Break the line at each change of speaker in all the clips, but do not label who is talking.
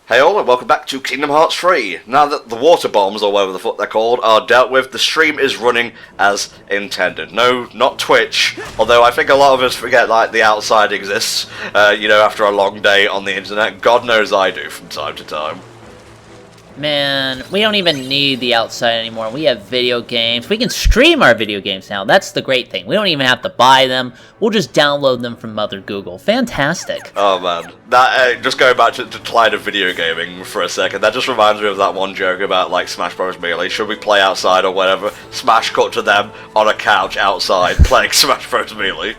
Hey all, and welcome back to Kingdom Hearts 3. Now that the water bombs, or whatever the fuck they're called, are dealt with, the stream is running as intended. No, not Twitch, although I think a lot of us forget, like, the outside exists, after a long day on the internet. God knows I do from time to time.
Man, we don't even need the outside anymore. We have video games. We can stream our video games now. That's the great thing. We don't even have to buy them. We'll just download them from Mother Google. Fantastic.
Oh man, that just going back to decline of video gaming for a second, that just reminds me of that one joke about, like, Smash Bros. Melee. Should we play outside or whatever? Smash cut to them on a couch outside playing Smash Bros. Melee.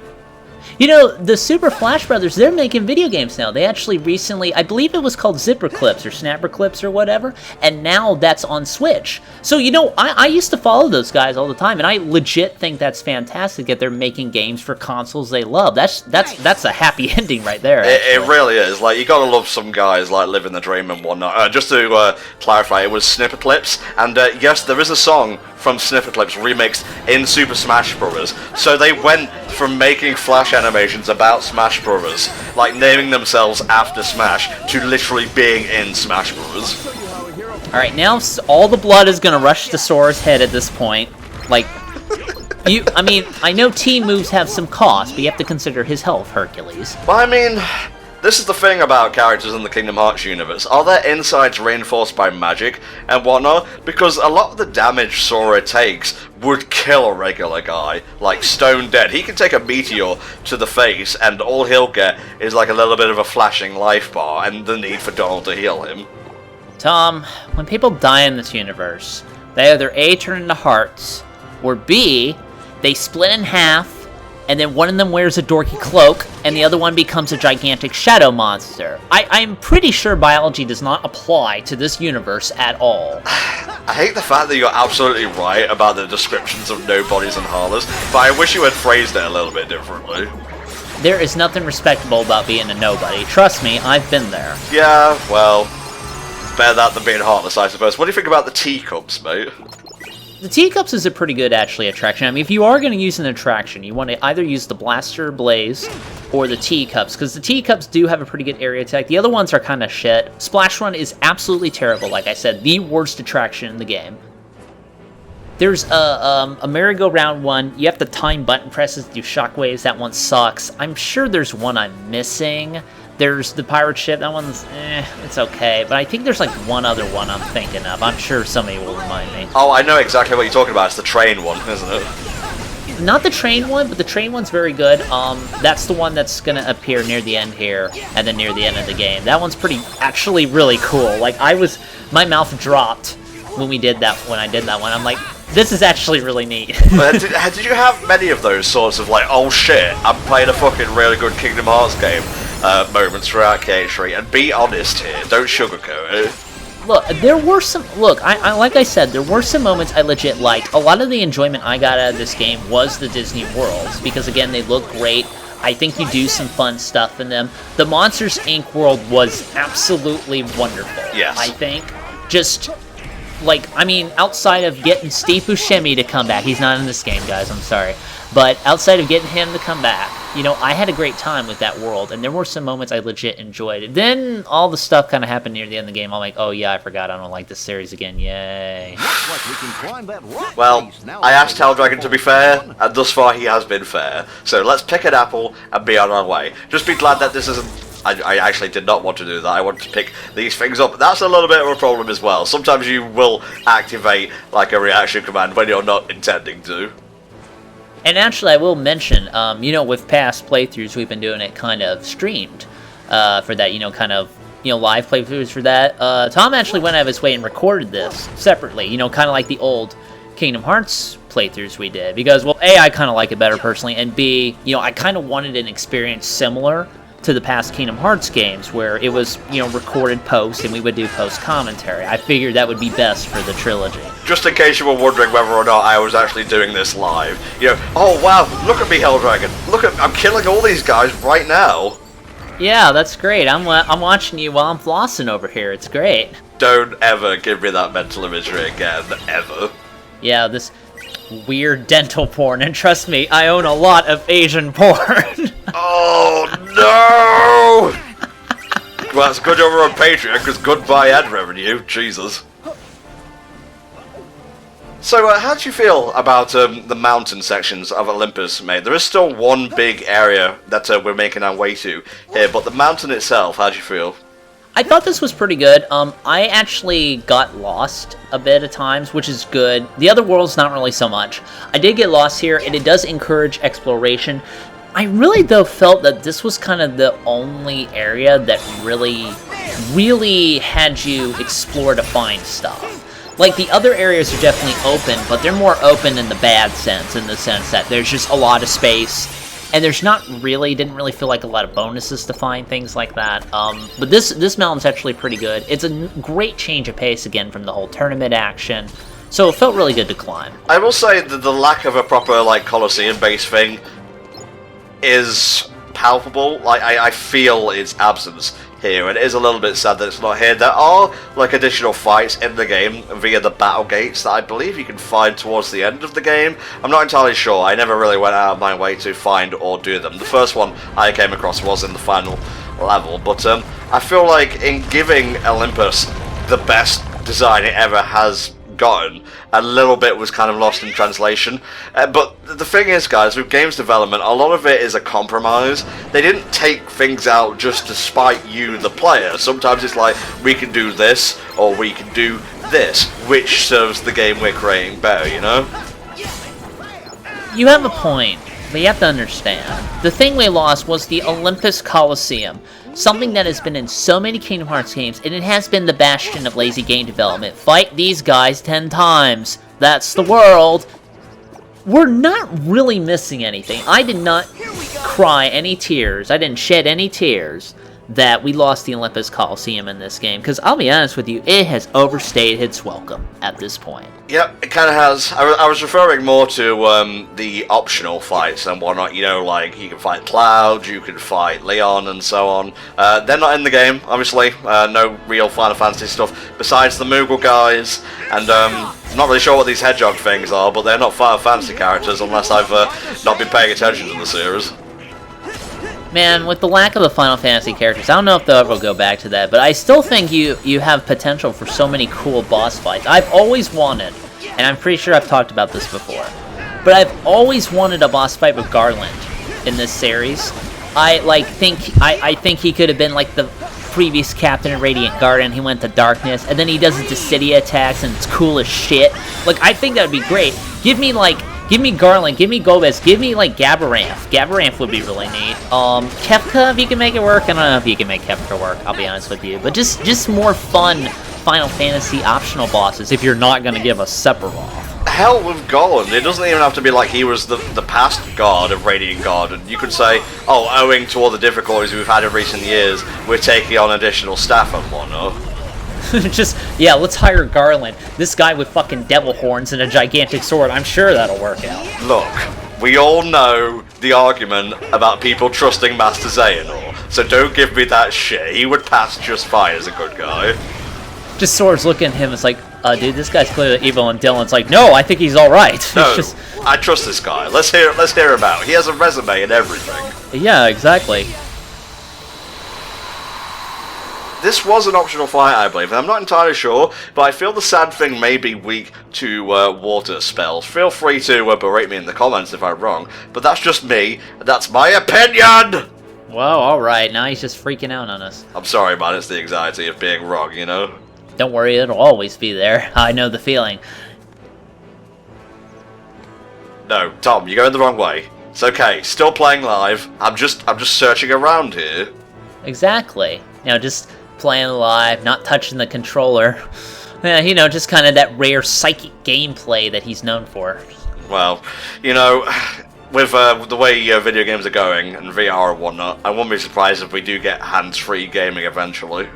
You know, the Super Flash Brothers, they're making video games now. They actually recently, I believe it was called Zipper Clips or Snapper Clips or whatever, and now that's on Switch. So, you know, I used to follow those guys all the time, and I legit think that's fantastic that they're making games for consoles they love. That's a happy ending right there.
It really is. Like, you gotta love some guys, like, living the dream and whatnot. Just to clarify, it was Snipper Clips, and yes, there is a song from Snipper Clips remixed in Super Smash Bros. So they went from making Flash animations about Smash Bros., like naming themselves after Smash, to literally being in Smash Bros.
Alright, now all the blood is gonna rush to Sora's head at this point. Like, I know team moves have some cost, but you have to consider his health, Hercules.
Well, I mean, this is the thing about characters in the Kingdom Hearts universe. Are their insides reinforced by magic and whatnot? Because a lot of the damage Sora takes would kill a regular guy, like stone dead. He can take a meteor to the face and all he'll get is like a little bit of a flashing life bar and the need for Donald to heal him.
Tom, when people die in this universe, they either A, turn into hearts, or B, they split in half, and then one of them wears a dorky cloak, and the other one becomes a gigantic shadow monster. I'm pretty sure biology does not apply to this universe at all.
I hate the fact that you're absolutely right about the descriptions of nobodies and harlots, but I wish you had phrased it a little bit differently.
There is nothing respectable about being a nobody. Trust me, I've been there.
Yeah, well, better that than being heartless, I suppose. What do you think about the teacups, mate?
The teacups is a pretty good, actually, attraction. I mean, if you are going to use an attraction, you want to either use the Blaster Blaze or the teacups, because the teacups do have a pretty good area attack. The other ones are kind of shit. Splash Run is absolutely terrible, like I said, the worst attraction in the game. There's a merry-go-round one. You have to time button presses to do shockwaves. That one sucks. I'm sure there's one I'm missing. There's the pirate ship. That one's, it's okay. But I think there's like one other one I'm thinking of. I'm sure somebody will remind me.
Oh, I know exactly what you're talking about. It's the train one, isn't it?
Not the train one, but the train one's very good. That's the one that's going to appear near the end here, and then near the end of the game. That one's actually really cool. Like, my mouth dropped when I did that one. I'm like, this is actually really neat.
Did you have many of those sorts of, like, oh shit, I'm playing a fucking really good Kingdom Hearts game moments throughout K3? And be honest here, don't sugarcoat it.
Look, there were some... Look, like I said, there were some moments I legit liked. A lot of the enjoyment I got out of this game was the Disney worlds, because, again, they look great. I think you do some fun stuff in them. The Monsters, Inc. world was absolutely wonderful.
Yes.
I think. Just... Like, I mean, outside of getting Steve Buscemi to come back, he's not in this game, guys, I'm sorry, but outside of getting him to come back, you know, I had a great time with that world, and there were some moments I legit enjoyed. Then all the stuff kind of happened near the end of the game. I'm like, oh yeah, I forgot I don't like this series again, yay.
Well, I asked Helldragon to be fair, and thus far he has been fair, so let's pick an apple and be on our way. Just be glad that this isn't... I actually did not want to do that. I wanted to pick these things up. That's a little bit of a problem as well. Sometimes you will activate like a reaction command when you're not intending to.
And actually, I will mention, with past playthroughs, we've been doing it kind of streamed for that, live playthroughs for that. Tom actually went out of his way and recorded this separately, kind of like the old Kingdom Hearts playthroughs we did. Because, well, A, I kind of like it better personally, and B, I kind of wanted an experience similar to the past Kingdom Hearts games, where it was, recorded post, and we would do post commentary. I figured that would be best for the trilogy.
Just in case you were wondering whether or not I was actually doing this live, oh wow, look at me, Helldragon. I'm killing all these guys right now.
Yeah, that's great. I'm watching you while I'm flossing over here. It's great.
Don't ever give me that mental imagery again, ever.
Yeah, this weird dental porn, and trust me, I own a lot of Asian porn.
Oh no! Well, it's good over on Patreon, because goodbye ad revenue. Jesus. So, how do you feel about the mountain sections of Olympus, mate? There is still one big area that we're making our way to here, but the mountain itself, how do you feel?
I thought this was pretty good. I actually got lost a bit at times, which is good. The other worlds, not really so much. I did get lost here, and it does encourage exploration. I really, though, felt that this was kind of the only area that really had you explore to find stuff. Like, the other areas are definitely open, but they're more open in the bad sense, in the sense that there's just a lot of space, and there's didn't really feel like a lot of bonuses to find, things like that. But this mountain's actually pretty good. It's a great change of pace, again, from the whole tournament action, so it felt really good to climb.
I will say that the lack of a proper, like, Colosseum-based thing is palpable. Like, I feel its absence here, and it is a little bit sad that it's not here. There are, like, additional fights in the game via the battle gates that I believe you can find towards the end of the game. I'm not entirely sure. I never really went out of my way to find or do them. The first one I came across was in the final level, but I feel like in giving Olympus the best design it ever has gotten, a little bit was kind of lost in translation. But the thing is, guys, with games development, a lot of it is a compromise. They didn't take things out just to spite you, the player. Sometimes it's like, we can do this, or we can do this, which serves the game we're creating better, you know?
You have a point, but you have to understand. The thing we lost was the Olympus Coliseum. Something that has been in so many Kingdom Hearts games, and it has been the bastion of lazy game development. Fight these guys 10 times. That's the world. We're not really missing anything. I did not cry any tears. I didn't shed any tears that we lost the Olympus Coliseum in this game, because I'll be honest with you, it has overstayed its welcome at this point.
Yep, it kind of has. I was referring more to the optional fights and whatnot, you know, like you can fight Cloud, you can fight Leon and so on. They're not in the game, obviously, no real Final Fantasy stuff besides the Moogle guys, and I'm not really sure what these hedgehog things are, but they're not Final Fantasy characters unless I've not been paying attention to the series.
Man, with the lack of the Final Fantasy characters, I don't know if they'll ever go back to that, but I still think you have potential for so many cool boss fights. I've always wanted, and I'm pretty sure I've talked about this before, but I've always wanted a boss fight with Garland in this series. I think he could have been like the previous captain in Radiant Garden. He went to Darkness, and then he does his Dissidia attacks, and it's cool as shit. Like, I think that would be great. Give me Garland, give me Gomez, give me, like, Gabaranth. Gabaranth would be really neat. Kefka, if you can make it work. I don't know if you can make Kefka work, I'll be honest with you. But just more fun Final Fantasy optional bosses if you're not going to give us Sephiroth.
Hell, with Garland, it doesn't even have to be like he was the past god of Radiant Garden. You could say, oh, owing to all the difficulties we've had in recent years, we're taking on additional staff and whatnot.
Yeah, let's hire Garland. This guy with fucking devil horns and a gigantic sword. I'm sure that'll work out.
Look, we all know the argument about people trusting Master Xehanort, so don't give me that shit. He would pass just fine as a good guy.
Just Sora's looking at him, it's like, dude, this guy's clearly evil, and Dylan's like, no, I think he's alright.
No, I trust this guy. Let's hear him out. He has a resume and everything.
Yeah, exactly.
This was an optional fight, I believe, and I'm not entirely sure, but I feel the sad thing may be weak to water spells. Feel free to berate me in the comments if I'm wrong, but that's just me, and that's my opinion!
Well, alright, now he's just freaking out on us.
I'm sorry, man, it's the anxiety of being wrong, you know?
Don't worry, it'll always be there. I know the feeling.
No, Tom, you're going the wrong way. It's okay, still playing live. I'm just searching around here.
Exactly. You know, just playing live, not touching the controller. Yeah, you know, just kind of that rare psychic gameplay that he's known for.
Well, you know, with the way video games are going and VR and whatnot, I won't be surprised if we do get hands-free gaming eventually.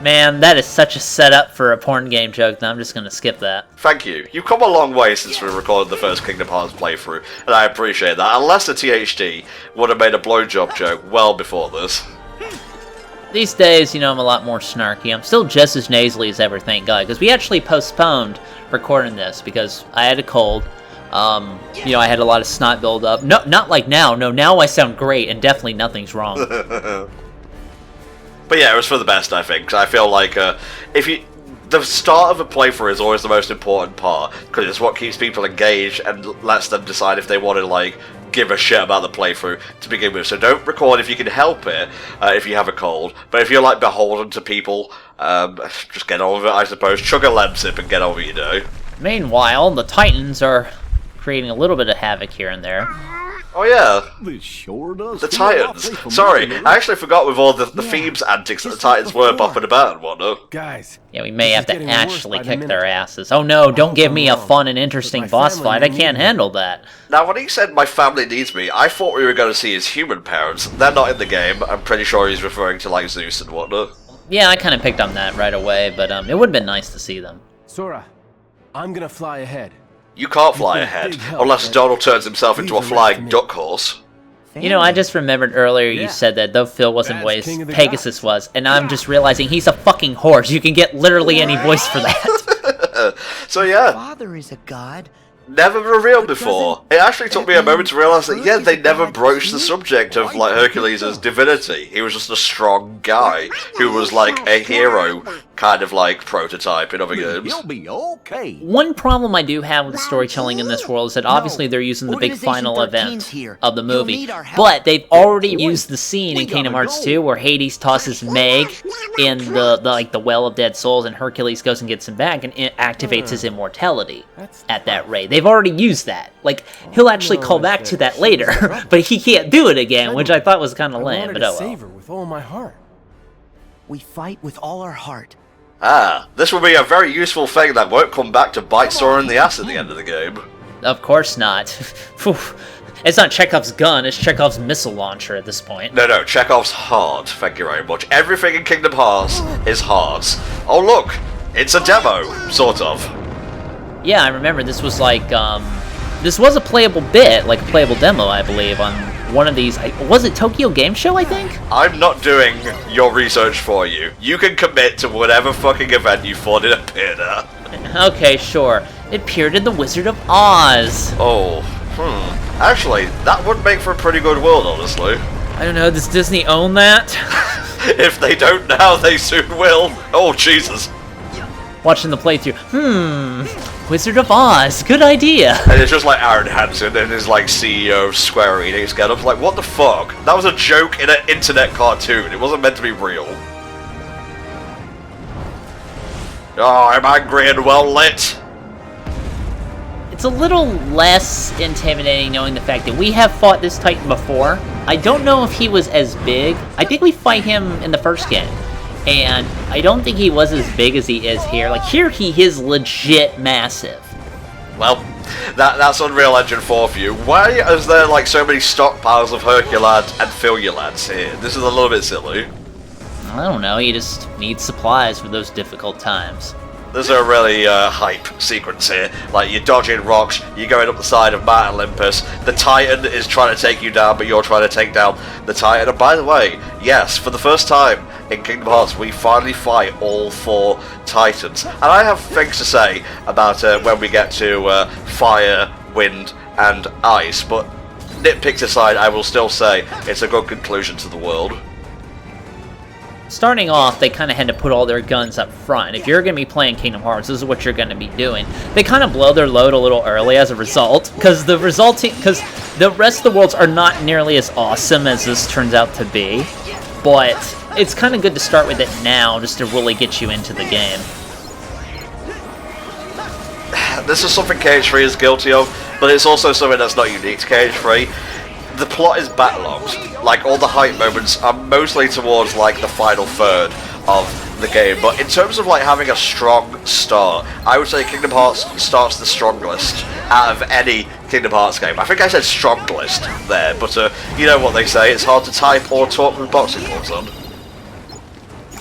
Man, that is such a setup for a porn game joke that I'm just going to skip that.
Thank you. You've come a long way since we recorded the first Kingdom Hearts playthrough, and I appreciate that. Unless the THD would have made a blowjob joke well before this.
These days, you know, I'm a lot more snarky. I'm still just as nasally as ever, thank God, because we actually postponed recording this because I had a cold. You know, I had a lot of snot buildup. No, not like now. No, now I sound great, and definitely nothing's wrong.
But yeah, it was for the best, I think. 'Cause I feel like the start of a playthrough is always the most important part, because it's what keeps people engaged and lets them decide if they want to, like, give a shit about the playthrough to begin with. So don't record if you can help it, if you have a cold. But if you're, like, beholden to people, just get on with it, I suppose. Chug a lemsip and get on with your day.
Meanwhile, the Titans are creating a little bit of havoc here and there.
Oh yeah,
This sure does
the
feel
Titans.
awfully
Sorry,
familiar.
I actually forgot with all the Thebes antics that the
just like
Titans were
before.
bopping about and whatnot.
Guys,
Yeah, we may
This
have
is
to
getting worse
actually
by the
kick
minute.
their asses. Oh no, don't
hope
give
I'm
me a
wrong,
fun and interesting
but my
boss
family
fight. I
may
can't
need me.
handle that.
Now, when he said my family needs me, I thought we were going to see his human parents. They're not in the game. I'm pretty sure he's referring to, like, Zeus and whatnot.
Yeah, I kind of picked on that right away, but it would have been nice to see them.
Sora, I'm gonna fly ahead.
You can't fly
been a
ahead,
big help,
unless
but
Donald turns himself into a
leave the rest to
flying
me.
duck horse.
You know, I just remembered earlier you
Yeah.
said that though Phil wasn't
That's
voiced,
king of the
Pegasus
gods.
was, and I'm just realizing he's a fucking horse. You can get literally any voice for that.
So yeah,
Father is a god.
never revealed before. It actually took me a moment to realise that, yeah, they never broached the subject of, like, Hercules' divinity. He was just a strong guy who was, like, a hero kind of, like, prototype in other games.
You'll be okay.
One problem I do have with the storytelling in this world is that obviously they're using the big
Organization
final
13's
event
here.
of the
You'll
movie,
need our help.
but they've already used the scene in
we
Kingdom
gotta
Hearts
go.
2 where Hades tosses Meg in the well of dead souls, and Hercules goes and gets him back and it activates his immortality
That's
at that rate. They've already used that. Like, he'll actually call back to that later, but he can't do it again, which I thought was kind
I
of lame,
wanted
but
to
oh well.
save her with all my heart.
We fight with all our heart.
Ah, this will be a very useful thing that won't come back to bite Sora in the ass at the end of the game.
Of course not. Phew. It's not Chekhov's gun, it's Chekhov's missile launcher at this point.
No, Chekhov's hard, thank you very much. Everything in Kingdom Hearts is hard. Oh look, it's a demo, sort of.
Yeah, I remember this was like, this was a playable bit, like a playable demo, I believe, on one of these. Was it Tokyo Game Show, I think?
I'm not doing your research for you. You can commit to whatever fucking event you thought it appeared at.
Okay, sure. It appeared in The Wizard of Oz.
Oh, Actually, that would make for a pretty good world, honestly.
I don't know, does Disney own that?
If they don't now, they soon will. Oh, Jesus.
Watching the playthrough. Wizard of Oz, good idea.
And it's just like Aaron Hansen and his, like, CEO of Square Enix get up, like, what the fuck? That was a joke in an internet cartoon. It wasn't meant to be real. Oh, I'm angry and well lit.
It's a little less intimidating knowing the fact that we have fought this Titan before. I don't know if he was as big. I think we fight him in the first game. And I don't think he was as big as he is here. Like, here he is legit massive.
Well, that's Unreal Engine 4 for you. Why is there, like, so many stockpiles of Herculad and Philulads here? This is a little bit silly.
I don't know, you just need supplies for those difficult times.
There's a really hype sequence here. Like, you're dodging rocks, you're going up the side of Mount Olympus, the Titan is trying to take you down, but you're trying to take down the Titan. And by the way, yes, for the first time in Kingdom Hearts, we finally fight all 4 Titans. And I have things to say about when we get to fire, wind, and ice, but nitpicks aside, I will still say it's a good conclusion to the world.
Starting off, they kind of had to put all their guns up front. If you're going to be playing Kingdom Hearts, this is what you're going to be doing. They kind of blow their load a little early as a result, because the rest of the worlds are not nearly as awesome as this turns out to be. But it's kind of good to start with it now, just to really get you into the game.
This is something KH3 is guilty of, but it's also something that's not unique to KH3. The plot is backlogged. Like, all the hype moments are mostly towards, like, the final third of the game. But in terms of, like, having a strong start, I would say Kingdom Hearts starts the strongest out of any Kingdom Hearts game. I think I said strongest there, but you know what they say, it's hard to type or talk with boxing gloves on.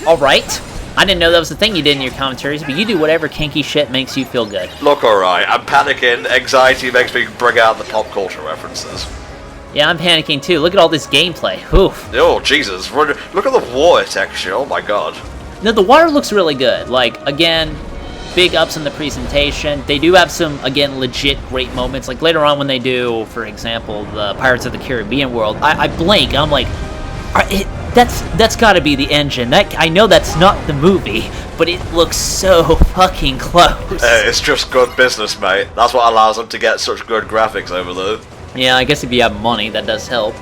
Alright. I didn't know that was the thing you did in your commentaries, but you do whatever kinky shit makes you feel good.
Look, alright, I'm panicking, anxiety makes me bring out the pop culture references.
Yeah, I'm panicking too. Look at all this gameplay. Oof.
Oh, Jesus, look at the water texture, oh my god.
No, the water looks really good. Like, again, big ups in the presentation. They do have some, again, legit great moments. Like later on when they do, for example, the Pirates of the Caribbean world, I blink. I'm like, that's got to be the engine. I know that's not the movie, but it looks so fucking close.
It's just good business, mate. That's what allows them to get such good graphics over there.
Yeah, I guess if you have money, that does help.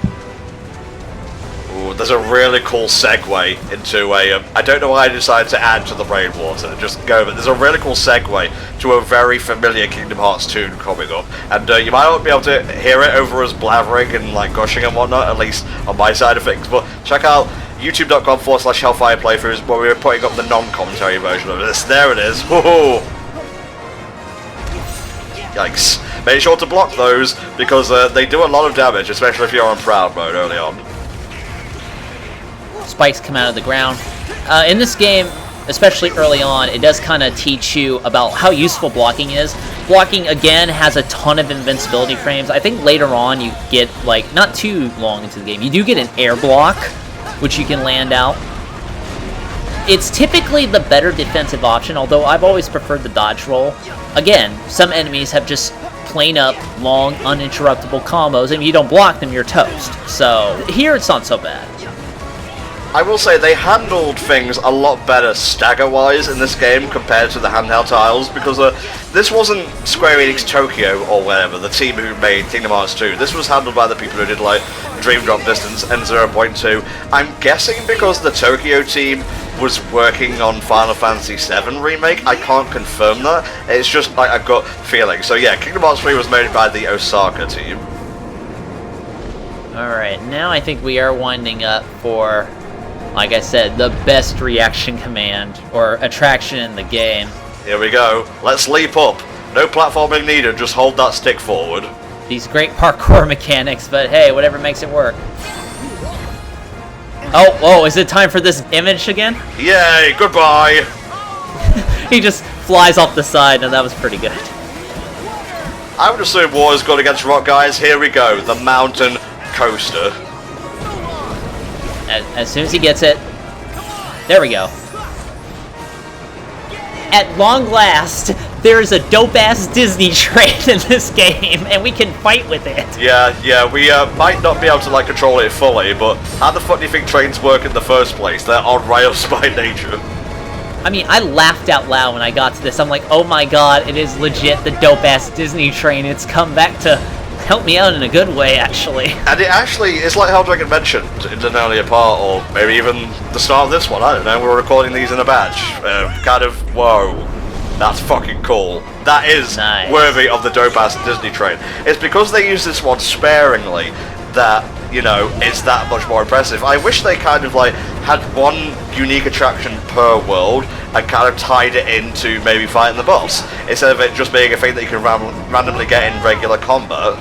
Ooh, there's a really cool segue into a... I don't know why I decided to add to the rainwater. Just go, but there's a really cool segue to a very familiar Kingdom Hearts tune coming up. And you might not be able to hear it over us blathering and like gushing and whatnot, at least on my side of things. But check out youtube.com/Hellfire playthroughs where we're putting up the non-commentary version of this. There it is. Woohoo! Yikes. Make sure to block those because they do a lot of damage, especially if you're on Proud Mode early on.
Spikes come out of the ground. In this game, especially early on, it does kind of teach you about how useful blocking is. Blocking, again, has a ton of invincibility frames. I think later on you get, like, not too long into the game, you do get an air block, which you can land out. It's typically the better defensive option, although I've always preferred the dodge roll. Again, some enemies have just plain up, long, uninterruptible combos, and if you don't block them, you're toast. So, here it's not so bad.
I will say they handled things a lot better stagger-wise in this game compared to the handheld titles, because this wasn't Square Enix Tokyo or whatever, the team who made Kingdom Hearts 2. This was handled by the people who did like Dream Drop Distance and 0.2. I'm guessing because the Tokyo team was working on Final Fantasy VII Remake. I can't confirm that. It's just like a gut feeling. So yeah, Kingdom Hearts 3 was made by the Osaka team.
Alright, now I think we are winding up for, like I said, the best reaction command or attraction in the game.
Here we go. Let's leap up. No platforming needed, just hold that stick forward.
These great parkour mechanics, but hey, whatever makes it work. Oh, whoa, is it time for this image again?
Yay, goodbye!
He just flies off the side, and that was pretty good.
I would assume war is good against rock, guys. Here we go, the mountain coaster.
As soon as he gets it, there we go. At long last, there is a dope-ass Disney train in this game, and we can fight with it.
Yeah, we might not be able to like control it fully, but how the fuck do you think trains work in the first place? They're on rails by nature.
I mean, I laughed out loud when I got to this. I'm like, oh my god, it is legit the dope-ass Disney train. It's come back to help me out in a good way, actually.
And it actually, it's like how Dragon mentioned in an earlier part, or maybe even the start of this one, I don't know, we're recording these in a batch. Kind of, whoa, that's fucking cool. That is
nice.
Worthy of the dope-ass Disney train. It's because they use this one sparingly that, you know, it's that much more impressive. I wish they kind of like had one unique attraction per world and kind of tied it into maybe fighting the boss, instead of it just being a thing that you can randomly get in regular combat.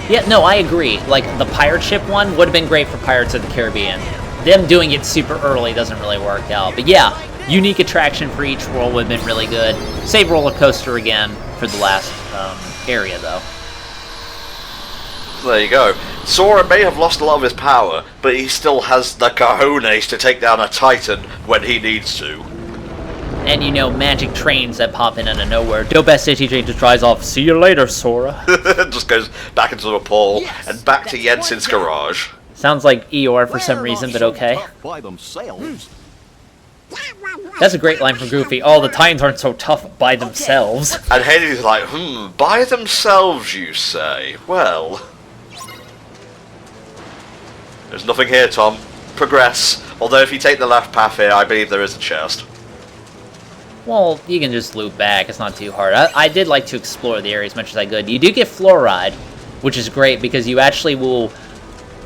Yeah, no, I agree. Like, the pirate ship one would have been great for Pirates of the Caribbean. Them doing it super early doesn't really work out. But yeah, unique attraction for each world would have been really good. Save roller coaster again for the last area, though.
There you go. Sora may have lost a lot of his power, but he still has the cojones to take down a Titan when he needs to.
And you know, magic trains that pop in out of nowhere. Dope-ass City train just drives off. See you later, Sora.
Just goes back into the pool and back to Jensen's garage.
Sounds like Eeyore for some reason, but okay.
By themselves.
That's a great line from Goofy. Oh, the Titans aren't so tough by themselves.
And Haley's like, by themselves, you say? Well, there's nothing here, Tom. Progress. Although if you take the left path here, I believe there is a chest.
Well, you can just loop back. It's not too hard. I did like to explore the area as much as I could. You do get fluoride, which is great because you actually will...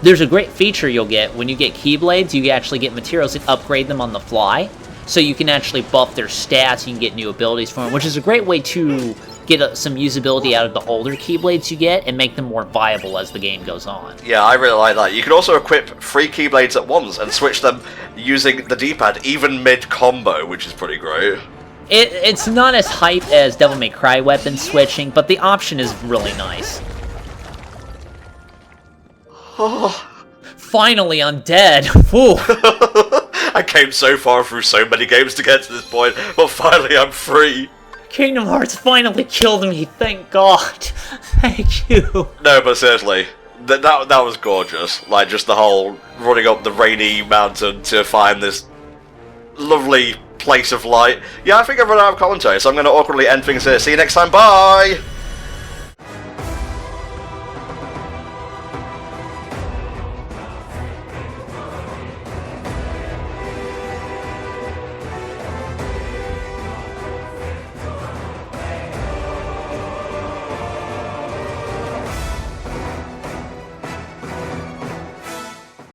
There's a great feature you'll get. When you get Keyblades, you actually get materials and upgrade them on the fly. So you can actually buff their stats, you can get new abilities for them, which is a great way to get some usability out of the older Keyblades you get and make them more viable as the game goes on.
Yeah, I really like that. You can also equip 3 Keyblades at once and switch them using the D-pad, even mid-combo, which is pretty great.
It's not as hype as Devil May Cry weapon switching, but the option is really nice. Finally, I'm dead. Whew.
I came so far through so many games to get to this point, but finally I'm free.
Kingdom Hearts finally killed me, thank God. Thank you.
No, but seriously, that was gorgeous. Like, just the whole running up the rainy mountain to find this lovely place of light. Yeah, I think I've run out of commentary, so I'm going to awkwardly end things here. See you next time, bye!